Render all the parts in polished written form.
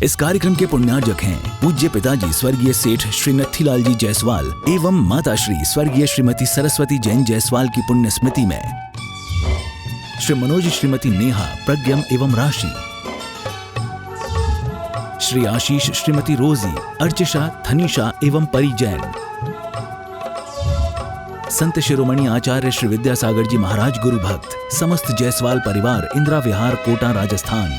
इस कार्यक्रम के पुण्यार्जक हैं पूज्य पिताजी स्वर्गीय सेठ श्री नत्थीलाल जी जायसवाल एवं माता श्री स्वर्गीय श्रीमती सरस्वती जैन जायसवाल की पुण्य स्मृति में श्री मनोज श्रीमती नेहा प्रज्ञम एवं राशि, श्री आशीष श्रीमती रोजी अर्चिषा थनीशा एवं परी जैन, संत शिरोमणि आचार्य श्री विद्यासागर जी महाराज गुरु भक्त समस्त जायसवाल परिवार इंदिरा विहार कोटा राजस्थान।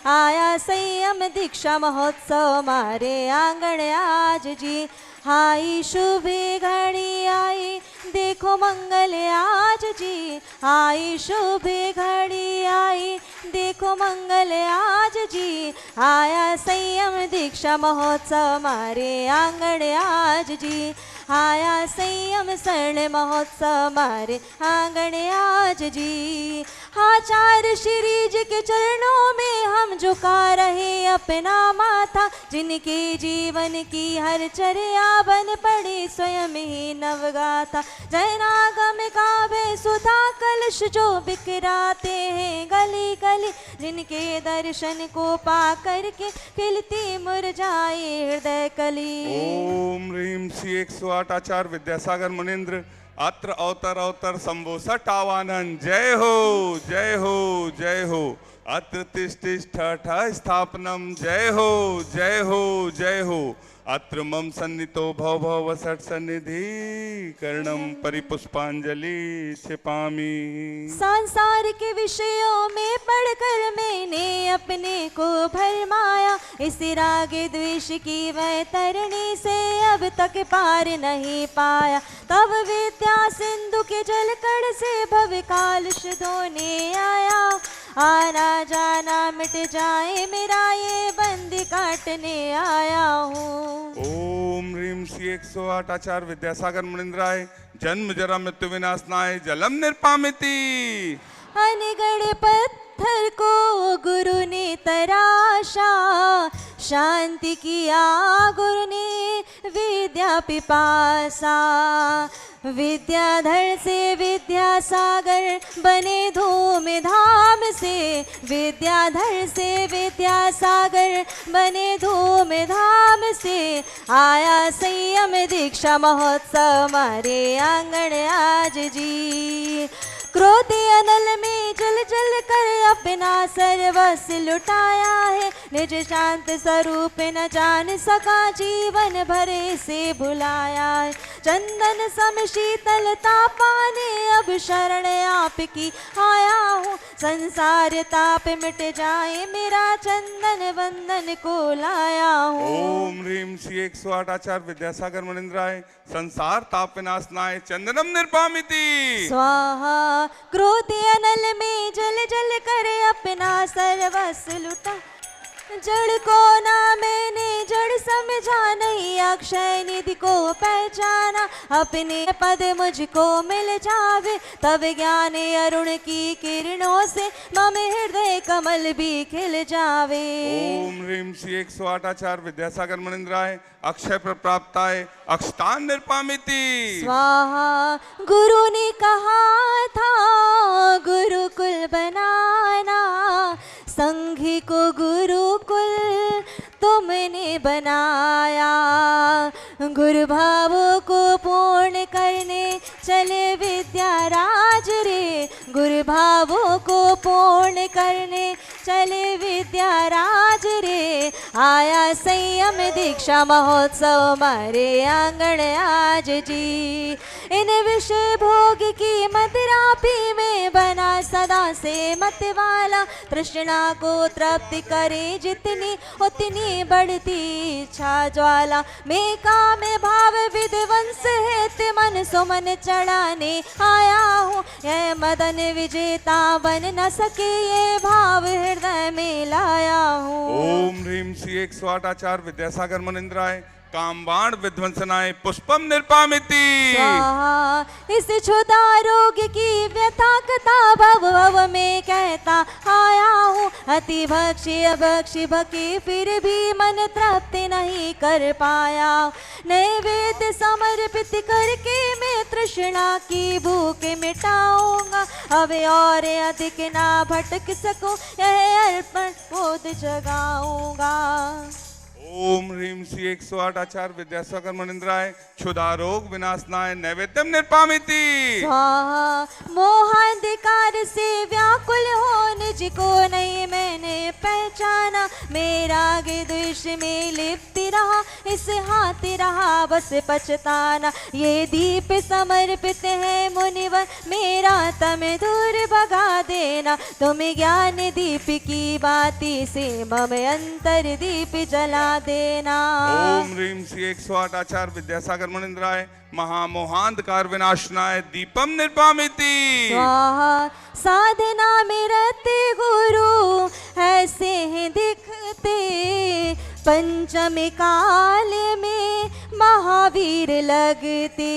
आया संयम दीक्षा महोत्सव मारे आंगण आज जी, हाई शुभ घड़ी आई देखो मंगल आज जी, आई शुभ घड़ी आई देखो मंगल आज जी, आया संयम दीक्षा महोत्सव मारे आंगण आज जी, आया संयम स्वर्ण महोत्सव मारे आंगण आज जी। आचार्य श्री जी के चरणों में हम झुका रहे अपना माथा, जिनके जीवन की हर चर्या बन पड़ी स्वयं ही नवगाथा, जैनागम काव्य सुधा कलश जो बिखराते हैं गली गली, जिनके दर्शन को पा करके खिलती मुरझाए हृदय कली। ओम ह्रीं श्री 108 आचार्य विद्यासागर मुनीन्द्र अत्र अवतर अवतर शंभो सटावानन, जय हो जय हो जय हो, अत्र तिष्ठ स्थापनम, जय हो जय हो जय हो, अत्र मम सन्नितो भव भव सट सन्निधि कर्णम परिपुष्पांजलि छिपामी। संसार के विषयों में पढ़कर मैंने अपने को भरमाया, इस राग द्वेष की वैतरणी से अब तक पार नहीं पाया, तब विद्या सिंधु के जलकड़ से भव कालुष धोने आया, आना जाना मिट जाए मेरा ये बंदी काटने आया हूँ। ओम ह्रीं श्री 108 आचार्य विद्यासागर मुनीन्द्राय जन्म जरा मृत्यु विनाशनाय जलम निर्पामिति। अनगढ़ पत्थर को गुरु ने तराशा, शांति किया गुरु ने विद्या पिपासा, विद्याधर से विद्यासागर बने धूम धाम से, विद्याधर से विद्यासागर बने धूम धाम से, आया संयम दीक्षा महोत्सव हमारे आंगन आज जी। क्रोधी अनल में जल जल कर अपना सर्वस्व लुटाया है, निज शांत स्वरूप न जान सका जीवन भरे से भुलाया है, चंदन सम शीतलता पाने अब शरण आपकी आया हूँ, संसार ताप मिट जाए मेरा चंदन बंधन को लाया हूँ। ओम ह्रीं श्री 108 आचार्य विद्यासागर मुनीन्द्राय संसार ताप विनाशनाय चंदनम निर्पामिति। स्वाहा। क्रोधी अनल में जल जल कर अपना सर्वस्व लुटा, जड़ को ना मैंने जड़ समझा नहीं, अक्षय निधि को पहचाना, अपने पद मुझको मिल जावे, तब ज्ञान अरुण की किरणों से मम हृदय कमल भी खिल जावे। ओम ह्रीं श्री 108 आचार्य विद्यासागर मुनीन्द्राय अक्षय प्राप्ताय अक्षतान निर्पामिति। स्वाहा। गुरु ने कहा था गुरुकुल बनाना, संघी को गुरुकुल तुमने बनाया, गुरु भावों को पूर्ण करने चले विद्याराज रे, गुरु भावों को पूर्ण करने चले विद्याराज रे, आया संयम दीक्षा महोत्सव हमारे आंगन आज जी। इन विषय भोग की मदिरा पी में बना सदा से मत वाला, तृष्णा को तृप्ति करे जितनी उतनी बढ़ती इच्छा ज्वाला, में काम भाव विध्वंस हेत मन सुमन चढ़ाने आया हूँ, यह मदन विजेता बन न सके ये भाव हृदय में लाया हूँ। ओम ह्रीं श्री 108 आचार्य विद्यासागर मुनीन्द्राय कामबाण विध्वंसनाय पुष्पम निर्पामिति। स्वाहा। इस क्षुधा रोग की व्यथा कथा भव भव में कहता आया हूँ, अति भक्ष्य भक्षी भकी फिर भी मन तृप्ति नहीं कर पाया, नैवेद्य समर्पित करके मैं तृष्णा की भूख मिटाऊंगा, अब और अधिक ना भटक सकूं, यह अर्पण बोध जगाऊंगा। ओम ह्रीम श्री 108 आचार्य विद्यासागर मनिंद्राय क्षुधा रोग विनाशनाय नैवेद्यम निर्पामिति। स्वाहा। मोहांधकार से व्याकुल हो निज को नहीं मैंने पहचाना, मेरा आगे द्वेष में लिप्त रहा, इस हाथ रहा बस पछताना। ये दीप समर्पित है मुनिवर, मेरा तम दूर भगा देना, तुम ज्ञान दीप की बाती से मम अंतर दीप जला देना। ओम ह्रीम श्री 108 आचार्य विद्यासागर मनिंद्राय महामोहांधकार विनाशनाय दीपम निर्पामिति। स्वाहा। साधना में रहते गुरु ऐसे ही दिखते, पंचमी काल में महावीर लगते।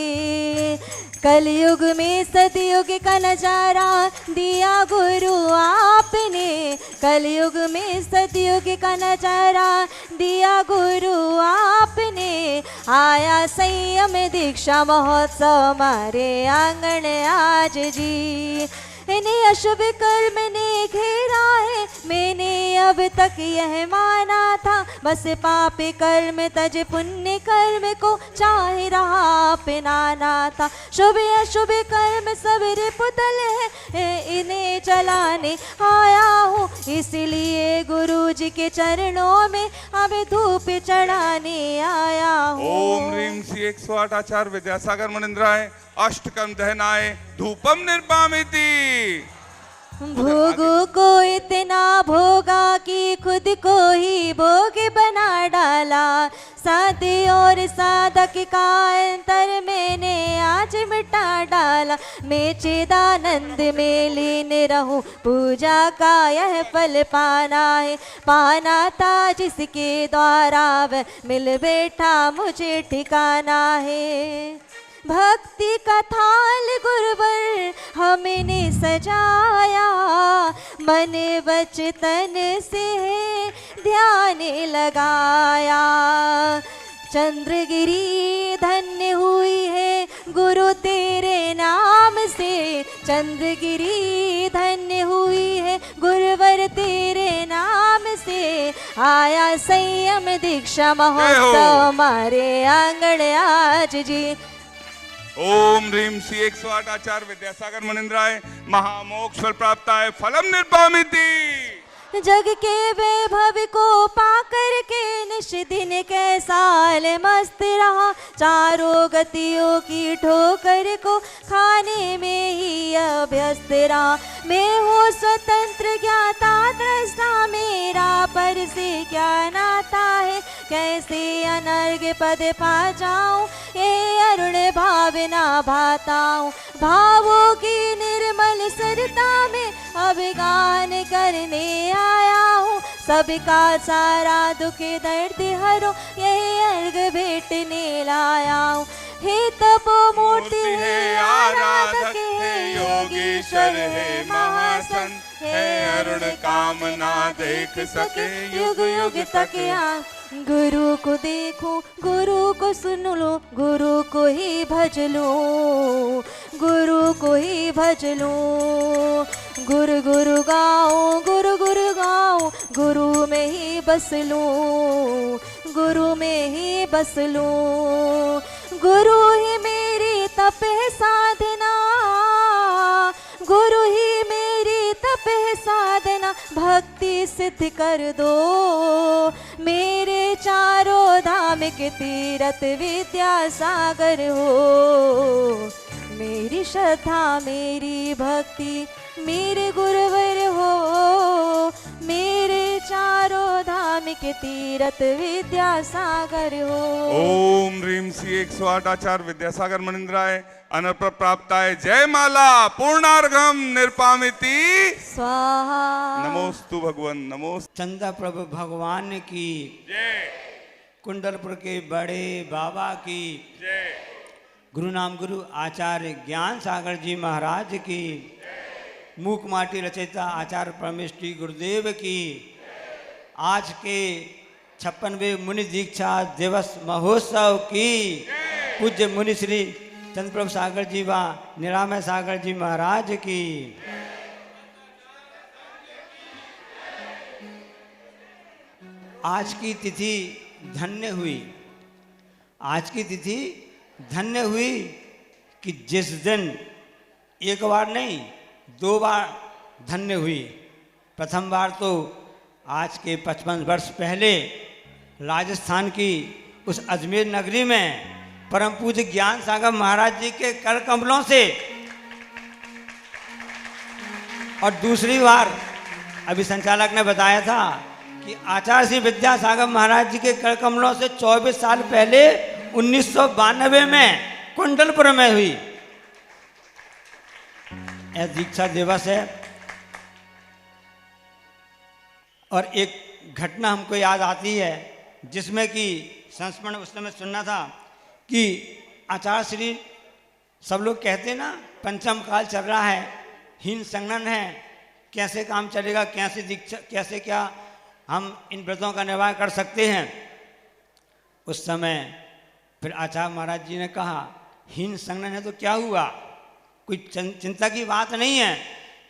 कलयुग में सतयुग का नजारा दिया गुरु आपने, कलयुग में सतयुग का नजारा दिया गुरु आपने। आया संयम दीक्षा महोत्सव हमारे आंगन आज जी, इन्हें अशुभ कर्म ने घेरा है, मैंने अब तक यह माना था, बस पाप कर्म तज पुण्य कर्म को चाह रहा अपनाना था। शुभ अशुभ कर्म सब रिपुतल है, इन्हें चलाने आया हूँ, इसलिए गुरु जी के चरणों में अब धूप चढ़ाने आया हूँ। ओम ह्रीम श्री 108 आचार्य विद्यासागर मनिंद्राय अष्टकम दहनाय धूपम निर्पामिति। भोगों को इतना भोगा कि खुद को ही भोग बना डाला, साधे और साधक का अंतर मैंने आज मिटा डाला। मैं चिदानंद में लीन रहूं, पूजा का यह फल पाना है, पाना था जिसके द्वारा वह मिल बैठा मुझे ठिकाना है। भक्ति का थाल गुरुवर हमने सजाया, मन वचन से ध्यान लगाया। चंद्रगिरी धन्य हुई है गुरु तेरे नाम से, चंद्रगिरी धन्य हुई है गुरुवर तेरे नाम से। आया संयम दीक्षा महोत्सव हमारे आंगन आज जी। ओम ह्रीम श्री 108 आचार्य विद्यासागर मनिंद्राय महामोक्ष फल प्राप्ताय फलम निर्पामिति। जग के वैभव को पाकर के निश दिन कैसाल मस्त रहा, चारों गतियों की ठोकर को खाने में ही अभ्यस्त रहा। मैं हूँ स्वतंत्र ज्ञाता दृष्टा, मेरा पर से क्या नाता है, कैसे अनर्घ पद पा जाऊं, ये अरुण भावना भाता हूँ। भावों की निर्मल सरता में अब गान करने आया हूँ, सबका सारा दुख दर्द हरो, यही अर्घ भेटने लाया हूँ। हे तपो मूर्ति है आराधक है योगीश्वर है महासन, है अरुण कामना देख सके युग युग तक यहाँ। गुरु को देखो गुरु को सुन लो, गुरु को ही भज लो, गुरु को ही भज लो। गुरु गुरु गाओ गुरु गुरु गाओ, गुरु में ही बस लो, गुरु में ही बस लो। गुरु ही मेरी तप है साधना, गुरु ही मेरी तप है साधना, भक्ति सिद्ध कर दो। मेरे चारों धाम के तीरथ विद्यासागर हो, मेरी श्रद्धा मेरी भक्ति मेरे गुरुवर हो, मेरे चारों धाम के तीरथ विद्यासागर हो। ओम ह्रीम श्री 108 आचार्य विद्यासागर मनिंद्राय अनर्प प्राप्ताय जय माला पूर्णार्घम निर्पामिति स्वाहा। नमोस्तु भगवन नमोस्तु। चंदा प्रभु भगवान की जय, कुंडलपुर के बड़े बाबा की जय, गुरु नाम गुरु आचार्य ज्ञान सागर जी महाराज की, मूक माटी रचयिता आचार्य परमेश्वरी गुरुदेव की, आज के 56वें मुनि दीक्षा दिवस महोत्सव की, पूज्य मुनि श्री चंद्रप्रभु सागर जी व निरामय सागर जी महाराज की। आज की तिथि धन्य हुई, आज की तिथि धन्य हुई कि जिस दिन एक बार नहीं 2 बार धन्य हुई। प्रथम बार तो आज के 55 वर्ष पहले राजस्थान की उस अजमेर नगरी में परम पूज्य ज्ञान सागर महाराज जी के कर कमलों से, और दूसरी बार अभी संचालक ने बताया था कि आचार्य श्री विद्यासागर महाराज जी के कर कमलों से 24 साल पहले 1992 में कुंडलपुर में हुई। यह दीक्षा दिवस है। और एक घटना हमको याद आती है जिसमें कि संस्मरण उस समय सुनना था कि आचार्य श्री, सब लोग कहते ना पंचम काल चल रहा है, हीन संगठन है, कैसे काम चलेगा, कैसे दीक्षा, कैसे क्या हम इन व्रतों का निर्वाह कर सकते हैं। उस समय फिर आचार्य महाराज जी ने कहा हीन संगठन है तो क्या हुआ, कोई चिंता की बात नहीं है,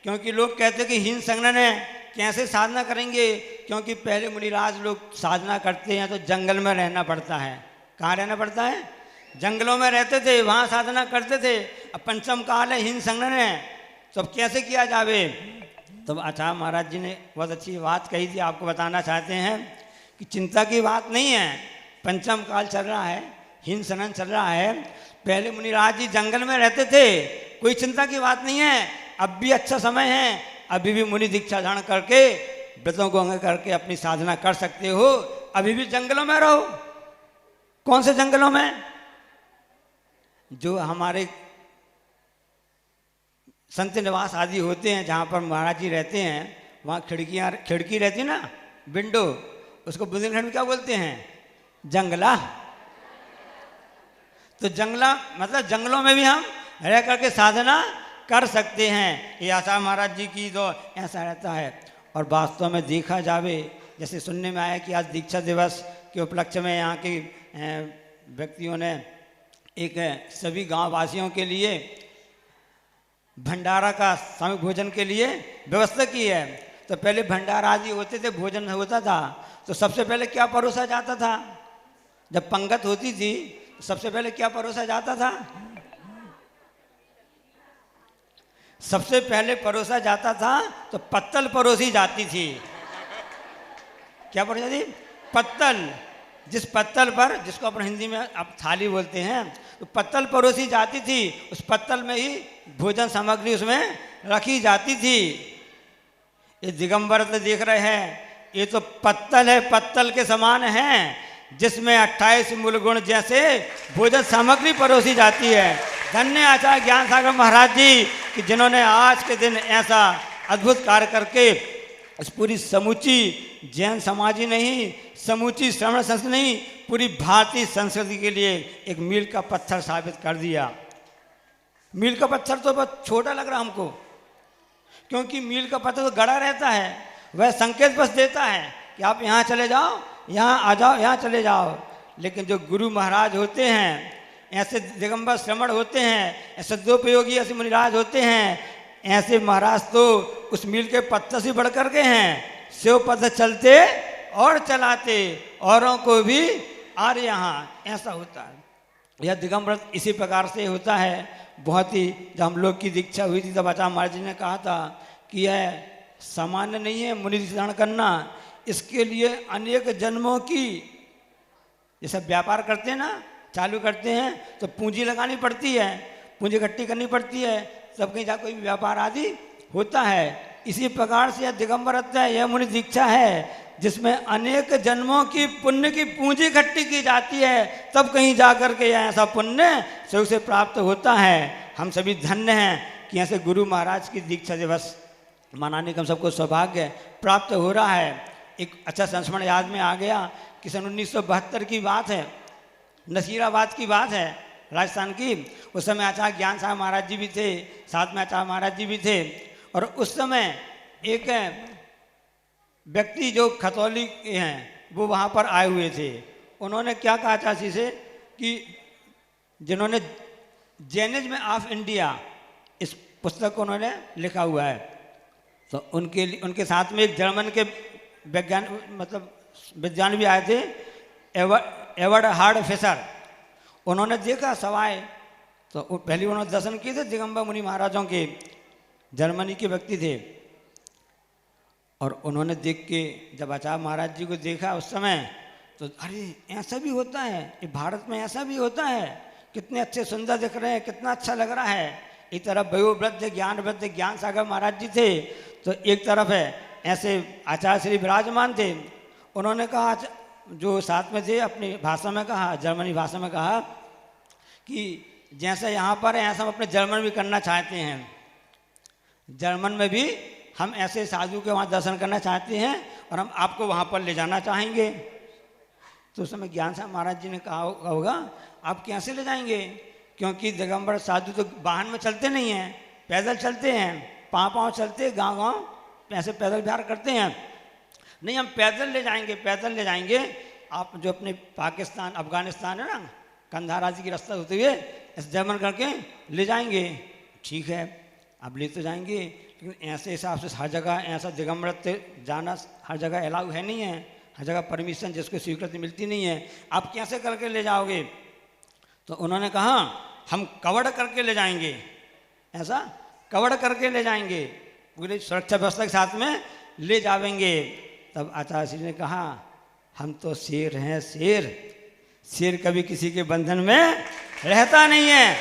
क्योंकि लोग कहते कि हीन संगठन है कैसे साधना करेंगे, क्योंकि पहले मुनिराज लोग साधना करते हैं तो जंगल में रहना पड़ता है। कहाँ रहना पड़ता है? जंगलों में रहते थे, वहाँ साधना करते थे। अब पंचम काल है, हीन संगठन है, तो अब कैसे किया जावे। तो आचार्य महाराज जी ने बहुत अच्छी बात कही थी, आपको बताना चाहते हैं कि चिंता की बात नहीं है। पंचम काल चल रहा है, हीन संगठन चल रहा है, पहले मुनिराज जी जंगल में रहते थे, कोई चिंता की बात नहीं है। अब भी अच्छा समय है, अभी भी मुनि दीक्षा धारण करके व्रतों को अंग करके अपनी साधना कर सकते हो। अभी भी जंगलों में रहो। कौन से जंगलों में? जो हमारे संत निवास आदि होते हैं, जहाँ पर महाराज जी रहते हैं, वहाँ खिड़की रहती है ना, विंडो, उसको बुंदेलखंड में क्या बोलते हैं? जंगला। तो जंगला मतलब जंगलों में भी हम रह करके साधना कर सकते हैं। ये आचार्य महाराज जी की तो ऐसा रहता है। और वास्तव में देखा जावे, जैसे सुनने में आया कि आज दीक्षा दिवस के उपलक्ष्य में यहाँ के व्यक्तियों ने एक सभी गांव वासियों के लिए भंडारा का सामूहिक भोजन के लिए व्यवस्था की है। तो पहले भंडारा आदि होते थे, भोजन होता था, तो सबसे पहले क्या परोसा जाता था? जब पंगत होती थी तो सबसे पहले क्या परोसा जाता था? सबसे पहले परोसा जाता था तो पत्तल परोसी जाती थी। क्या परोसा थी? पत्तल। जिस पत्तल पर, जिसको अपन हिंदी में अब थाली बोलते हैं, तो पत्तल परोसी जाती थी। उस पत्तल में ही भोजन सामग्री उसमें रखी जाती थी। ये दिगंबर तो देख रहे हैं, ये तो पत्तल है, पत्तल के समान है, जिसमें 28 मूल गुण जैसे भोजन सामग्री परोसी जाती है। धन्य आचार्य ज्ञान सागर महाराज जी कि जिन्होंने आज के दिन ऐसा अद्भुत कार्य करके इस पूरी समूची जैन समाज ही नहीं, समूची श्रवण संस्कृति नहीं, पूरी भारतीय संस्कृति के लिए एक मील का पत्थर साबित कर दिया। मील का पत्थर तो बहुत छोटा लग रहा हमको, क्योंकि मील का पत्थर तो गड़ा रहता है, वह संकेत बस देता है कि आप यहाँ चले जाओ, यहाँ आ जाओ, यहाँ चले जाओ। लेकिन जो गुरु महाराज होते हैं, ऐसे दिगंबर श्रमण होते हैं, ऐसे सदोपयोगी ऐसे मुनिराज होते हैं, ऐसे महाराज तो उस मील के पत्थर से बढ़ कर के हैं। शिव पथ चलते और चलाते, औरों को भी आर यहाँ, ऐसा होता है। यह दिगंबर इसी प्रकार से होता है। बहुत ही, जब हम लोग की दीक्षा हुई थी तब आचार्य महाराज जी ने कहा था कि यह सामान्य नहीं है मुनि दीक्षा धारण करना, इसके लिए अनेक जन्मों की, जैसे व्यापार करते हैं ना, चालू करते हैं तो पूंजी लगानी पड़ती है, पूंजी इकट्ठी करनी पड़ती है, तब कहीं जाकर कोई व्यापार आदि होता है। इसी प्रकार से यह दिगंबरत्व है, यह मुनि दीक्षा है जिसमें अनेक जन्मों की पुण्य की पूंजी इकट्ठी की जाती है, तब कहीं जाकर के यह ऐसा पुण्य से उसे प्राप्त होता है। हम सभी धन्य हैं कि ऐसे गुरु महाराज की दीक्षा दिवस मनाने का हम सबको सौभाग्य प्राप्त हो रहा है। एक अच्छा संस्मरण याद में आ गया कि सन 1972 की बात है, नसीराबाद की बात है, राजस्थान की। उस समय आचार्य ज्ञान सागर महाराज जी भी थे, साथ में आचार्य महाराज जी भी थे। और उस समय एक व्यक्ति जो खतौली के हैं वो वहाँ पर आए हुए थे। उन्होंने क्या कहा आचार्य जी से कि जिन्होंने जैनिज्म ऑफ इंडिया, इस पुस्तक को उन्होंने लिखा हुआ है। तो उनके साथ में एक जर्मन के विद्वान भी आए थे, एवर्ड हार्ड फिशर। उन्होंने देखा सवाए, तो पहले उन्होंने दर्शन किए थे दिगंबर मुनि महाराजों के, जर्मनी के व्यक्ति थे। और उन्होंने देख के जब आचार्य महाराज जी को देखा उस समय, तो अरे ऐसा भी होता है, ये भारत में ऐसा भी होता है, कितने अच्छे सुंदर दिख रहे हैं, कितना अच्छा लग रहा है। एक तरफ वयोवृद्ध ज्ञान सागर महाराज जी थे, तो एक तरफ है ऐसे आचार्य श्री विराजमान थे। उन्होंने कहा, जो साथ में थे, अपनी भाषा में कहा, जर्मनी भाषा में कहा कि जैसा यहाँ पर है ऐसा हम अपने जर्मन भी करना चाहते हैं। जर्मन में भी हम ऐसे साधु के वहाँ दर्शन करना चाहते हैं और हम आपको वहाँ पर ले जाना चाहेंगे। तो उस समय ज्ञान साहब महाराज जी ने कहा होगा, आप कैसे ले जाएंगे, क्योंकि दिगंबर साधु तो वाहन में चलते नहीं हैं, पैदल चलते हैं, पाँव चलते, गांव ऐसे पैदल विहार करते हैं। नहीं, हम पैदल ले जाएंगे। आप जो अपने पाकिस्तान अफगानिस्तान है ना, कंधार आदि की रास्ता होते हुए ऐसे जर्मन करके ले जाएंगे। ठीक है, अब ले तो जाएंगे, लेकिन ऐसे हिसाब से हर जगह ऐसा दिगंबर जाना हर जगह अलाउ है नहीं है, हर जगह परमिशन जिसको स्वीकृति मिलती नहीं है, आप कैसे करके ले जाओगे। तो उन्होंने कहा, हम कवर्ड करके ले जाएंगे, ऐसा कवर्ड करके ले जाएंगे, पूरी सुरक्षा व्यवस्था के साथ में ले जाएंगे। तब आचार्य श्री ने कहा, हम तो शेर हैं, शेर कभी किसी के बंधन में रहता नहीं है।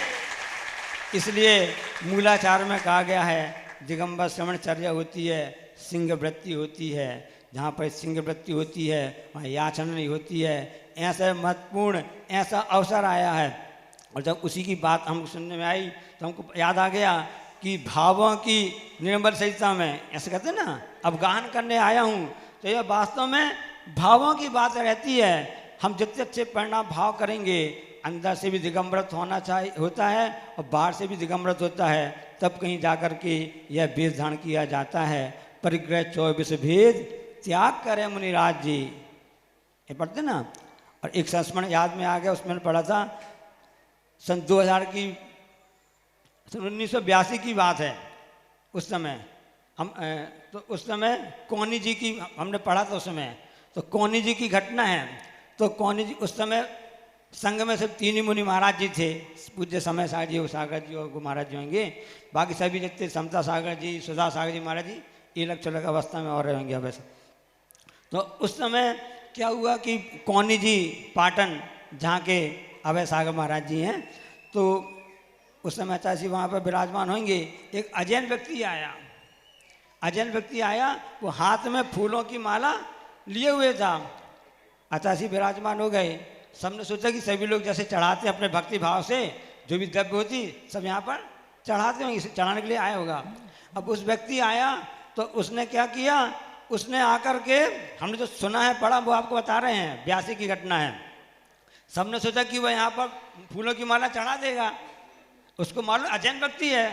इसलिए मूलाचार में कहा गया है, दिगंबर श्रवणचर्या होती है, सिंह वृत्ति होती है। जहाँ पर सिंह वृत्ति होती है वहाँ याचना नहीं होती है। ऐसा महत्वपूर्ण ऐसा अवसर आया है। और जब उसी की बात हमको सुनने में आई तो हमको याद आ गया कि भावों की निर्मल सहिता में, ऐसे कहते हैं ना, अब गाहन करने आया हूँ, तो यह वास्तव में भावों की बात रहती है। हम जितने अच्छे परिणाम भाव करेंगे, अंदर से भी दिगंबरत होता है और बाहर से भी दिगंबरत होता है, तब कहीं जाकर के यह वेश धारण किया जाता है। परिग्रह 24 भेद त्याग करे मुनिराज जी, ये पढ़ते ना। और एक संस्मरण याद में आ गया, उसमें पढ़ा था सन 1982 की बात है। उस समय उस समय कौनी जी की हमने पढ़ा था उस समय। तो कौनी जी की घटना है। तो कौनी जी उस समय संघ में सिर्फ 3 ही मुनि महाराज जी थे, पूज्य समय सागर जी, सागर जी और महाराज जी होंगे। बाकी सभी जितने समता सागर जी, सुधा सागर जी महाराज जी, ये लग चलक अवस्था में और रहेंगे वैसे। तो उस समय क्या हुआ कि कौनी जी पाटन, जहाँ के अभय सागर महाराज जी हैं, तो उस समय चाची वहाँ पर विराजमान होंगे। एक अजैन व्यक्ति आया, वो हाथ में फूलों की माला लिए हुए था। अचासी विराजमान हो गए। सबने सोचा कि सभी लोग जैसे चढ़ाते अपने भक्ति भाव से, जो भी द्रव्य होती सब यहाँ पर चढ़ाते होंगे, इसे चढ़ाने के लिए आया होगा। अब उस व्यक्ति आया तो उसने क्या किया, उसने आकर के, हमने जो सुना है पढ़ा वो आपको बता रहे हैं, 82 की घटना है। सबने सोचा कि वह यहाँ पर फूलों की माला चढ़ा देगा, उसको मालूम अजैन व्यक्ति है।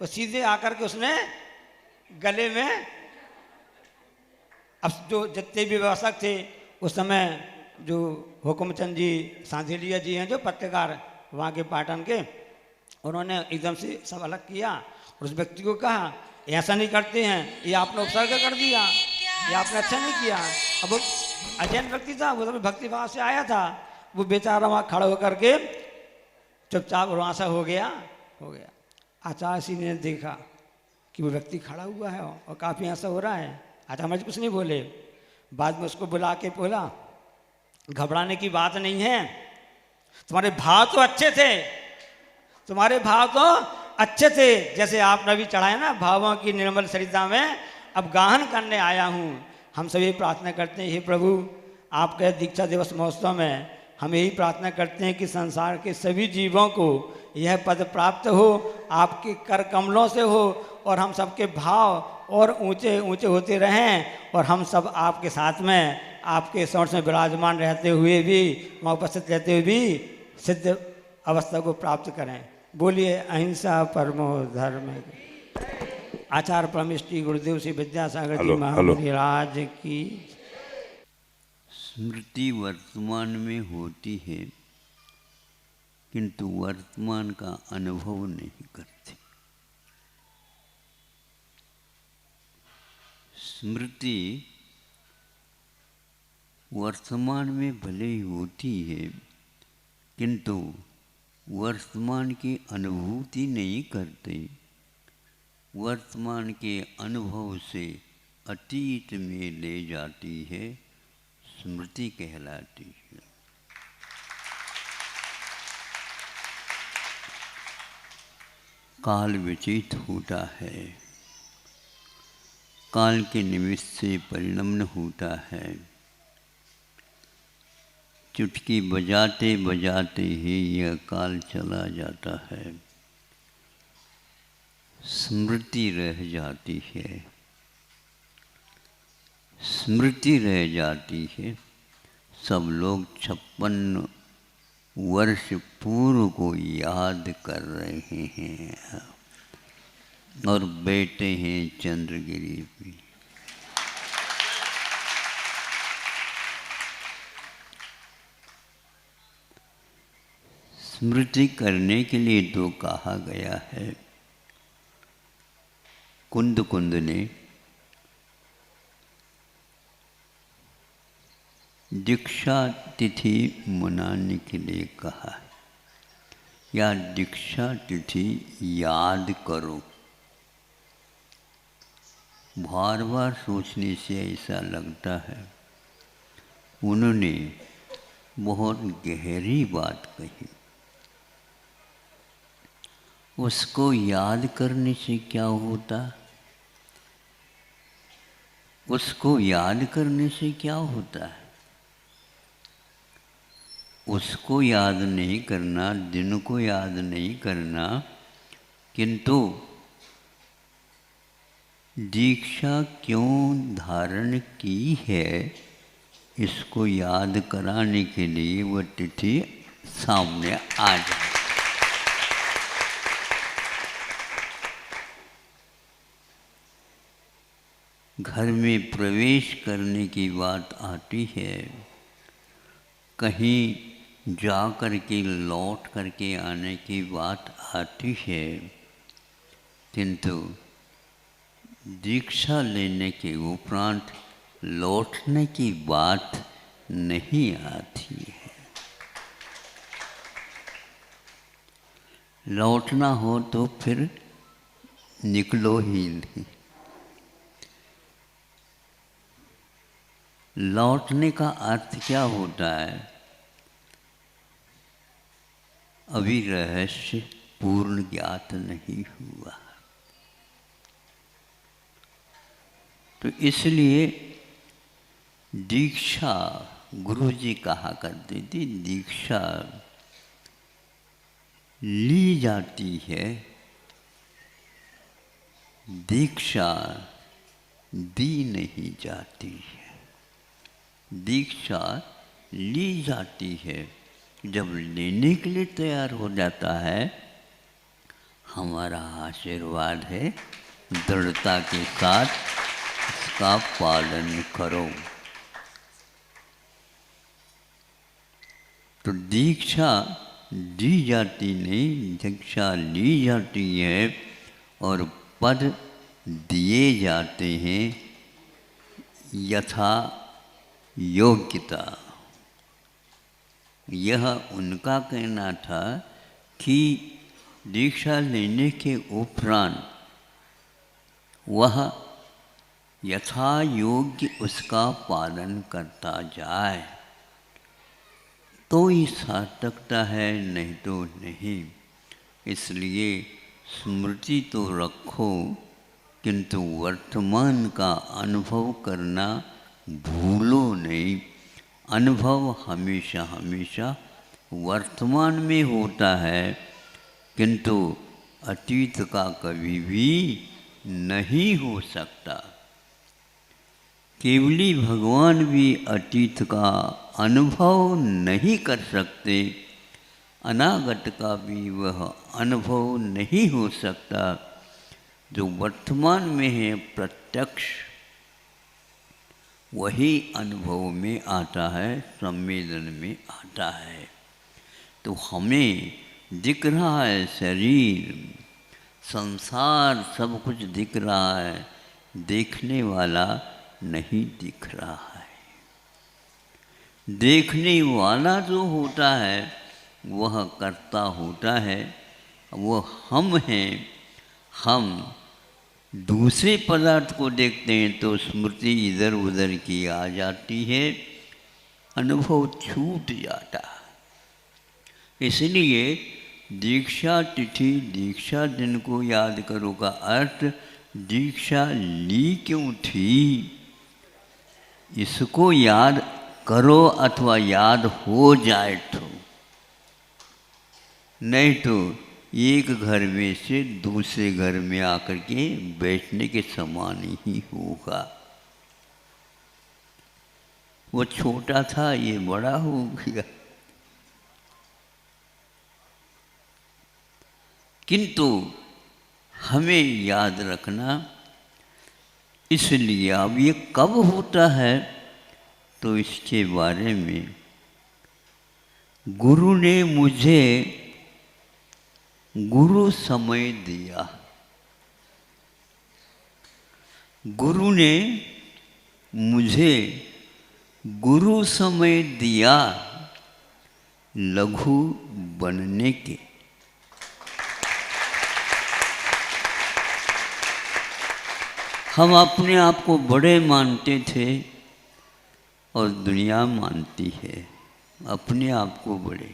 वो सीधे आकर के उसने गले में, अब जो जितने भी व्यवस्थक थे उस समय, जो हुकुमचंद जी सांधेलिया जी हैं जो पत्रकार वहाँ के पाटन के, उन्होंने एकदम से सब अलग किया और उस व्यक्ति को कहा, ऐसा नहीं करते हैं, ये आपने उपसर्ग कर दिया, ये आपने अच्छा नहीं किया। अब वो अजैन व्यक्ति था, वो भक्ति भाव से आया था, वो बेचारा वहाँ खड़ा होकर के चुपचाप वहाँ हो गया। आचार्य श्री ने देखा कि वो व्यक्ति खड़ा हुआ है और काफ़ी ऐसा हो रहा है। आचार्य महाराज कुछ नहीं बोले। बाद में उसको बुला के बोला, घबराने की बात नहीं है, तुम्हारे भाव तो अच्छे थे, जैसे आपने अभी चढ़ाया ना भावों की निर्मल सरिता में, अब गाहन करने आया हूँ। हम सभी प्रार्थना करते हैं, हे प्रभु, आपके दीक्षा दिवस महोत्सव में हम यही प्रार्थना करते हैं कि संसार के सभी जीवों को यह पद प्राप्त हो, आपके कर कमलों से हो, और हम सबके भाव और ऊंचे ऊंचे होते रहें, और हम सब आपके साथ में, आपके स्वर्ग में विराजमान रहते हुए भी, वहाँ उपस्थित रहते हुए भी सिद्ध अवस्था को प्राप्त करें। बोलिए अहिंसा परमो धर्म। आचार्य परमेष्टि गुरुदेव श्री विद्यासागर जी महाराज की। स्मृति वर्तमान में होती है किंतु वर्तमान का अनुभव नहीं करती। स्मृति वर्तमान में भले ही होती है, किंतु वर्तमान की अनुभूति नहीं करते। वर्तमान के अनुभव से अतीत में ले जाती है, स्मृति कहलाती है। काल व्यतीत होता है, काल के निमित्त से परिणमन होता है। चुटकी बजाते बजाते ही यह काल चला जाता है, स्मृति रह जाती है। स्मृति रह जाती है। सब लोग 56 वर्ष पूर्व को याद कर रहे हैं और बैठे हैं चंद्रगिरी पे। स्मृति करने के लिए तो कहा गया है। कुंद कुंद ने दीक्षा तिथि मनाने के लिए कहा, या दीक्षा तिथि याद करो। बार बार सोचने से ऐसा लगता है उन्होंने बहुत गहरी बात कही। उसको याद करने से क्या होता? उसको याद करने से क्या होता है? उसको याद नहीं करना, दिन को याद नहीं करना, किंतु दीक्षा क्यों धारण की है इसको याद कराने के लिए वह तिथि सामने आ जाए। घर में प्रवेश करने की बात आती है, कहीं जा कर के लौट करके आने की बात आती है, किंतु दीक्षा लेने के उपरांत लौटने की बात नहीं आती है। लौटना हो तो फिर निकलो ही नहीं। लौटने का अर्थ क्या होता है? अभी रहस्य पूर्ण ज्ञात नहीं हुआ। तो इसलिए दीक्षा, गुरु जी कहा करते थे, दीक्षा ली जाती है, दीक्षा दी नहीं जाती है। दीक्षा ली जाती है। जब लेने के लिए तैयार हो जाता है, हमारा आशीर्वाद है, दृढ़ता के साथ इसका पालन करो। तो दीक्षा दी जाती नहीं, दीक्षा ली जाती है और पद दिए जाते हैं यथा योग्यता। यह उनका कहना था कि दीक्षा लेने के उपरांत वह यथा योग्य उसका पालन करता जाए तो ही सार्थकता है, नहीं तो नहीं। इसलिए स्मृति तो रखो, किंतु वर्तमान का अनुभव करना भूलो नहीं। अनुभव हमेशा हमेशा वर्तमान में होता है, किंतु अतीत का कभी भी नहीं हो सकता। केवली भगवान भी अतीत का अनुभव नहीं कर सकते, अनागत का भी वह अनुभव नहीं हो सकता। जो वर्तमान में है प्रत्यक्ष, वही अनुभव में आता है, संवेदन में आता है। तो हमें दिख रहा है शरीर, संसार सब कुछ दिख रहा है, देखने वाला नहीं दिख रहा है। देखने वाला जो होता है वह कर्ता होता है, वो हम हैं। हम दूसरे पदार्थ को देखते हैं तो स्मृति इधर उधर की आ जाती है, अनुभव छूट जाता है। इसलिए दीक्षा तिथि, दीक्षा दिन को याद करो का अर्थ दीक्षा ली क्यों थी, इसको याद करो अथवा याद हो जाए तो, नहीं तो एक घर में से दूसरे घर में आकर के बैठने के समान ही होगा। वो छोटा था, ये बड़ा हो गया। किंतु हमें याद रखना, इसलिए अब ये कब होता है तो इसके बारे में गुरु ने मुझे गुरु समय दिया। गुरु ने मुझे गुरु समय दिया लघु बनने के। हम अपने आप को बड़े मानते थे और दुनिया मानती है अपने आप को बड़े।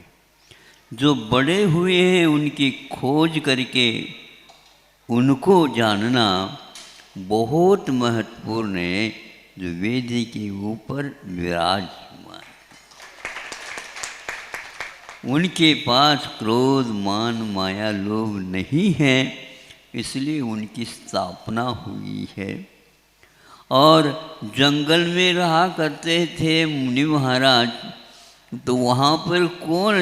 जो बड़े हुए हैं उनकी खोज करके उनको जानना बहुत महत्वपूर्ण है, जो वेदी के ऊपर विराजमान। उनके पास क्रोध मान माया लोभ नहीं है, इसलिए उनकी स्थापना हुई है। और जंगल में रहा करते थे मुनि महाराज, तो वहाँ पर कौन,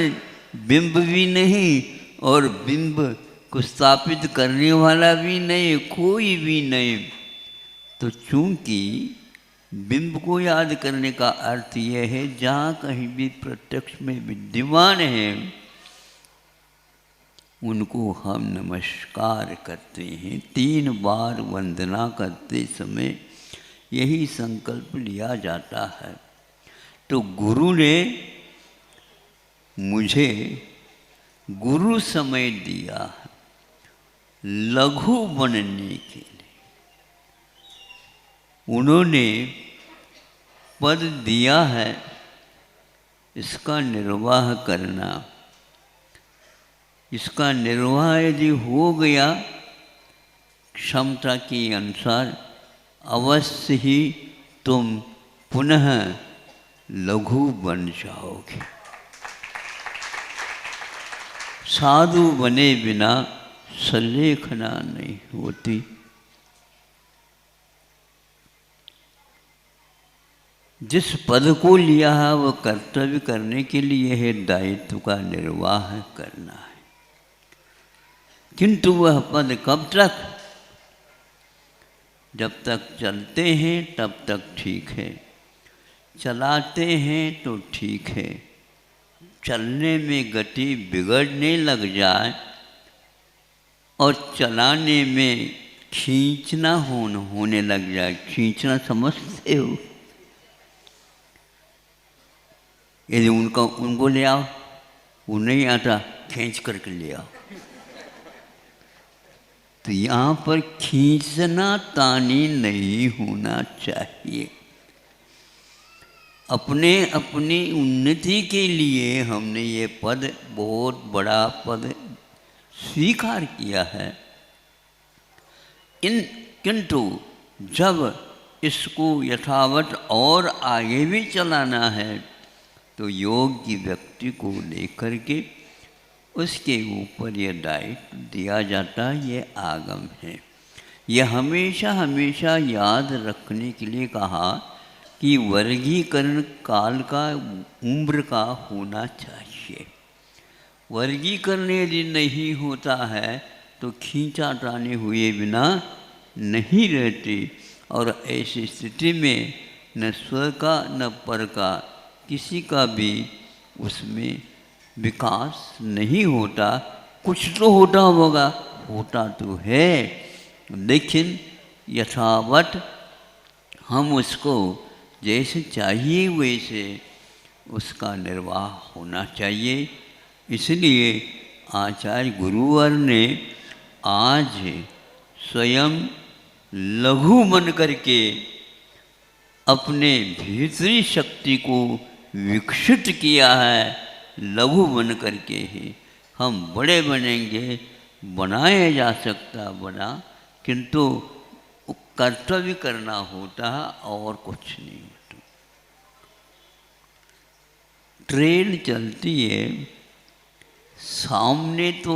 बिंब भी नहीं और बिंब को स्थापित करने वाला भी नहीं, कोई भी नहीं। तो चूंकि बिंब को याद करने का अर्थ यह है जहाँ कहीं भी प्रत्यक्ष में विद्यमान है उनको हम नमस्कार करते हैं। 3 बार वंदना करते समय यही संकल्प लिया जाता है। तो गुरु ने मुझे गुरु समय दिया लघु बनने के लिए। उन्होंने पद दिया है, इसका निर्वाह करना। इसका निर्वाह यदि हो गया क्षमता के अनुसार, अवश्य ही तुम पुनः लघु बन जाओगे। साधु बने बिना सलेखना नहीं होती। जिस पद को लिया है वह कर्तव्य करने के लिए है, दायित्व का निर्वाह करना है। किंतु वह पद कब तक? जब तक चलते हैं तब तक ठीक है, चलाते हैं तो ठीक है। चलने में गति बिगड़ने लग जाए और चलाने में खींचना होने लग जाए। खींचना समझते हो? यदि उनको ले आओ, वो नहीं आता, खींच करके ले आओ। तो यहाँ पर खींचना तानी नहीं होना चाहिए। अपने अपनी उन्नति के लिए हमने ये पद, बहुत बड़ा पद स्वीकार किया है। किंतु जब इसको यथावत और आगे भी चलाना है तो योग की व्यक्ति को लेकर के उसके ऊपर यह दायित्व दिया जाता है। ये आगम है। यह हमेशा हमेशा याद रखने के लिए कहा कि वर्गीकरण काल का, उम्र का होना चाहिए। वर्गीकरण यदि नहीं होता है तो खींचा ताने हुए बिना नहीं रहते। और ऐसी स्थिति में न स्व का न पर का, किसी का भी उसमें विकास नहीं होता। कुछ तो होता होगा, होता तो है, लेकिन यथावत हम उसको जैसे चाहिए वैसे उसका निर्वाह होना चाहिए। इसलिए आचार्य गुरुवर ने आज स्वयं लघु बन करके अपने भीतरी शक्ति को विकसित किया है। लघु बन करके ही हम बड़े बनेंगे, बनाया जा सकता बना, किंतु कर्तव्य करना होता है और कुछ नहीं होता। ट्रेन चलती है, सामने तो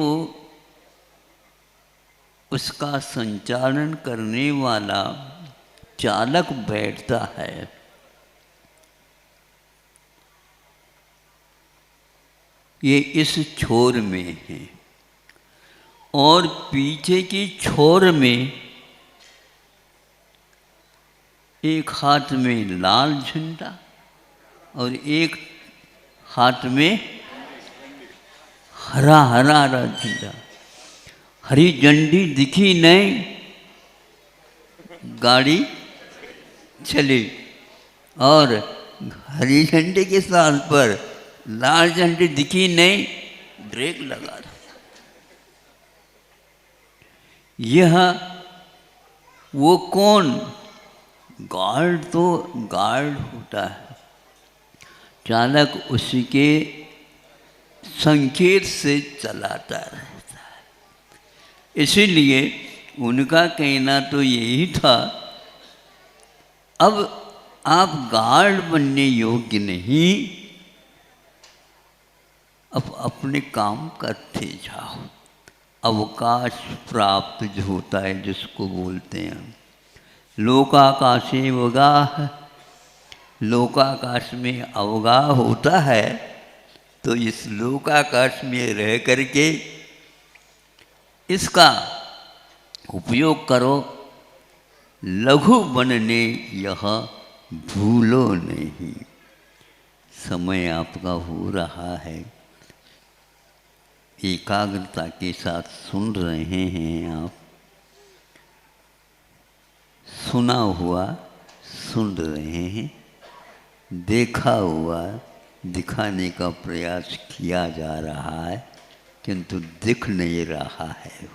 उसका संचालन करने वाला चालक बैठता है, ये इस छोर में है, और पीछे की छोर में एक हाथ में लाल झंडा और एक हाथ में हरा हरा झंडा। हरी झंडी दिखी नहीं, गाड़ी चली, और हरी झंडी के स्थान पर लाल झंडी दिखी नहीं, ब्रेक लगा। यह वो कौन? गार्ड तो गार्ड होता है, चालक उसके संकेत से चलाता रहता है। इसीलिए उनका कहना तो यही था, अब आप गार्ड बनने योग्य नहीं, अब अपने काम करते जाओ। अवकाश प्राप्त जो होता है, जिसको बोलते हैं लोकाकाशे अवगाह, लोकाकाश में अवगाह होता है, तो इस लोकाकाश में रह करके इसका उपयोग करो। लघु बनने यह भूलो नहीं। समय आपका हो रहा है, एकाग्रता के साथ सुन रहे हैं आप, सुना हुआ सुन रहे हैं, देखा हुआ दिखाने का प्रयास किया जा रहा है, किंतु दिख नहीं रहा है।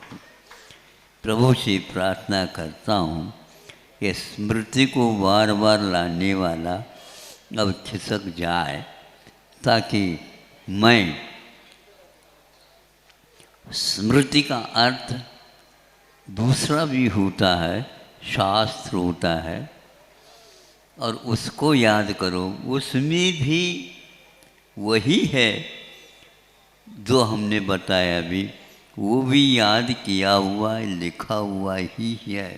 प्रभु से प्रार्थना करता हूँ कि स्मृति को बार बार लाने वाला अब खिसक जाए, ताकि मैं स्मृति का अर्थ दूसरा भी होता है, शास्त्र होता है, और उसको याद करो। उसमें भी वही है जो हमने बताया अभी, वो भी याद किया हुआ लिखा हुआ ही है।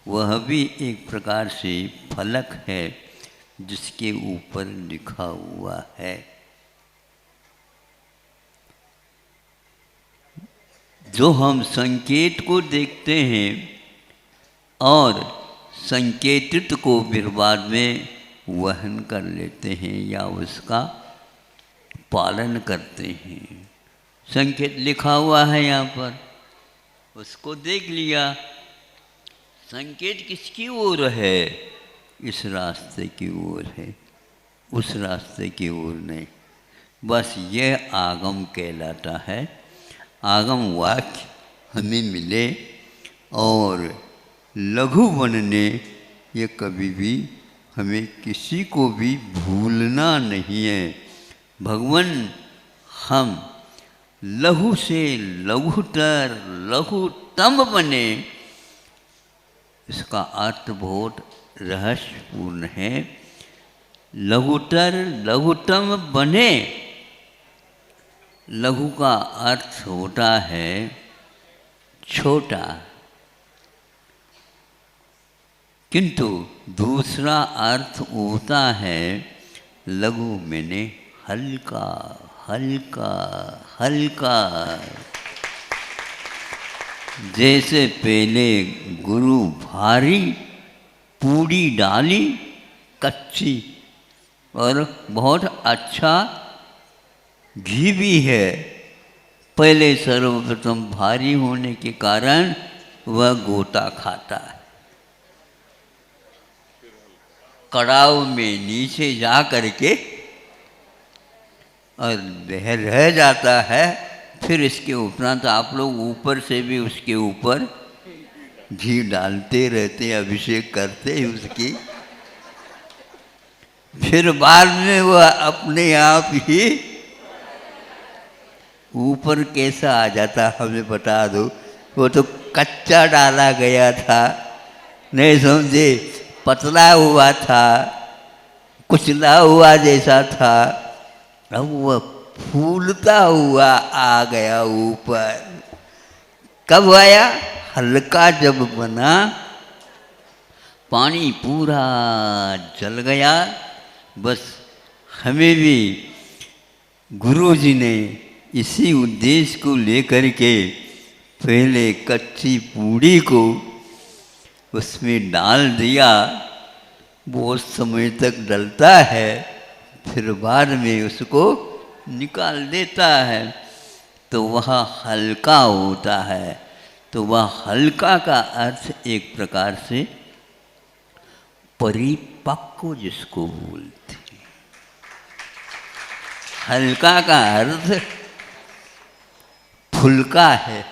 वह भी एक प्रकार से फलक है जिसके ऊपर लिखा हुआ है। जो हम संकेत को देखते हैं और संकेतित को फिर बाद में वहन कर लेते हैं या उसका पालन करते हैं। संकेत लिखा हुआ है यहाँ पर, उसको देख लिया, संकेत किसकी ओर है? इस रास्ते की ओर है, उस रास्ते की ओर नहीं। बस यह आगम कहलाता है। आगम वाक्य हमें मिले, और लघु बनने ये कभी भी हमें किसी को भी भूलना नहीं है। भगवान हम लघु से लघुतर लघुतम बने, इसका अर्थ बहुत रहस्यपूर्ण है। लघुतर लघुतम बने, लघु का अर्थ होता है छोटा, किंतु दूसरा अर्थ होता है लघु मैंने हल्का हल्का हल्का। जैसे पहले गुरु भारी पूड़ी डाली कच्ची और बहुत अच्छा घी भी है, पहले सर्वप्रथम भारी होने के कारण वह गोता खाता है। कड़ाव में नीचे जा करके और बह रह जाता है। फिर इसके उपरांत आप लोग ऊपर से भी उसके ऊपर घी डालते रहते, अभिषेक करते उसकी। फिर बाद में वह अपने आप ही ऊपर कैसा आ जाता हमें बता दो। वो तो कच्चा डाला गया था, नहीं समझे, पतला हुआ था, कुचला हुआ जैसा था। अब वह फूलता हुआ आ गया ऊपर। कब आया? हल्का जब बना, पानी पूरा जल गया। बस हमें भी गुरुजी ने इसी उद्देश्य को लेकर के पहले कच्ची पूड़ी को उसमें डाल दिया। बहुत समय तक डलता है, फिर बाद में उसको निकाल देता है, तो वह हल्का होता है। तो वह हल्का का अर्थ एक प्रकार से परिपक्व जिसको बोलते हैं। हल्का का अर्थ फुल्का है।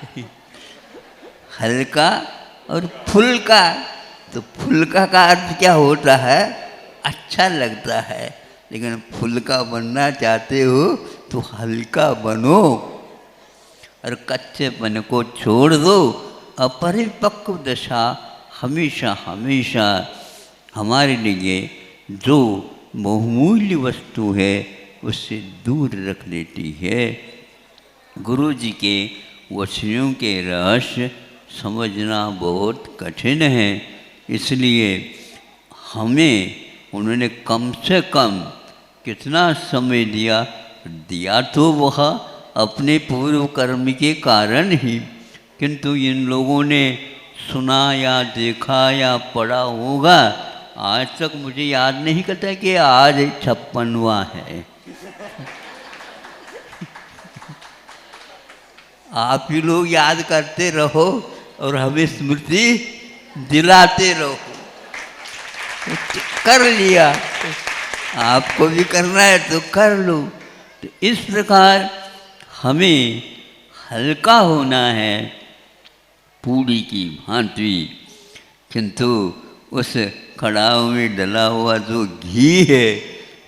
हल्का और फुल्का, तो फुल्का का अर्थ क्या होता है? अच्छा लगता है। लेकिन फुल्का बनना चाहते हो तो हल्का बनो और कच्चेपन को छोड़ दो। अपरिपक्व दशा हमेशा हमेशा हमारे लिए जो बहुमूल्य वस्तु है उससे दूर रख लेती है। गुरु जी के वचनों के रहस्य समझना बहुत कठिन है, इसलिए हमें उन्होंने कम से कम कितना समय दिया तो वह अपने पूर्व कर्म के कारण ही। किंतु इन लोगों ने सुना या देखा या पढ़ा होगा, आज तक मुझे याद नहीं करता कि आज 56वां है। आप ही लोग याद करते रहो और हमें स्मृति दिलाते रहो। कर लिया, आपको भी करना है तो कर लो। तो इस प्रकार हमें हल्का होना है पूड़ी की भांति, किंतु उस कड़ाव में डला हुआ जो घी है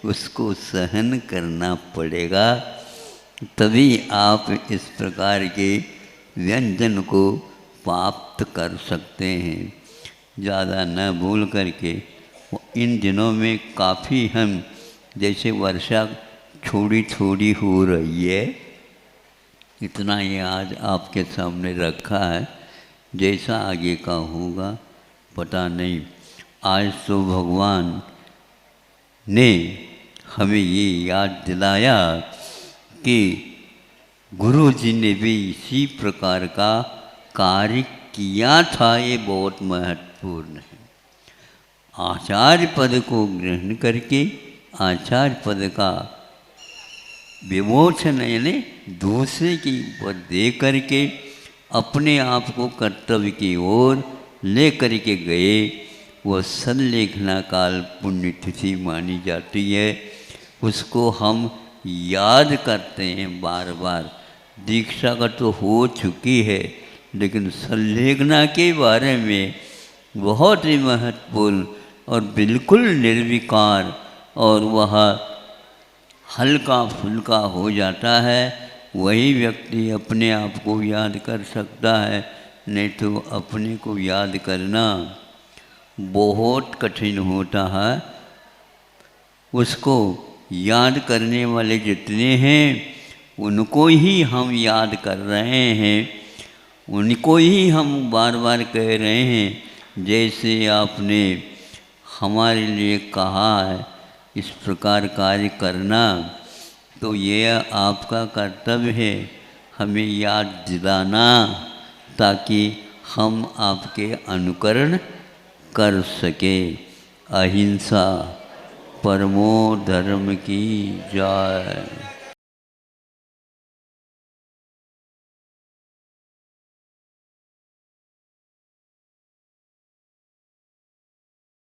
उसको सहन करना पड़ेगा, तभी आप इस प्रकार के व्यंजन को प्राप्त कर सकते हैं। ज़्यादा न भूल करके इन दिनों में काफ़ी हम जैसे वर्षा थोड़ी थोड़ी हो रही है, इतना ही आज आपके सामने रखा है। जैसा आगे का होगा पता नहीं। आज तो भगवान ने हमें ये याद दिलाया कि गुरु जी ने भी इसी प्रकार का कार्य किया था। ये बहुत महत्वपूर्ण है। आचार्य पद को ग्रहण करके आचार्य पद का विमोचन यानी दूसरे के ऊपर दे करके अपने आप को कर्तव्य की ओर ले करके गए। वह संलेखना काल पुण्यतिथि मानी जाती है, उसको हम याद करते हैं बार बार। दीक्षा का तो हो चुकी है, लेकिन संलेखना के बारे में बहुत ही महत्वपूर्ण और बिल्कुल निर्विकार, और वह हल्का फुल्का हो जाता है। वही व्यक्ति अपने आप को याद कर सकता है, नहीं तो अपने को याद करना बहुत कठिन होता है। उसको याद करने वाले जितने हैं उनको ही हम याद कर रहे हैं, उनको ही हम बार बार कह रहे हैं। जैसे आपने हमारे लिए कहा है इस प्रकार कार्य करना, तो ये आपका कर्तव्य है हमें याद दिलाना, ताकि हम आपके अनुकरण कर सके। अहिंसा परमो धर्म की जय।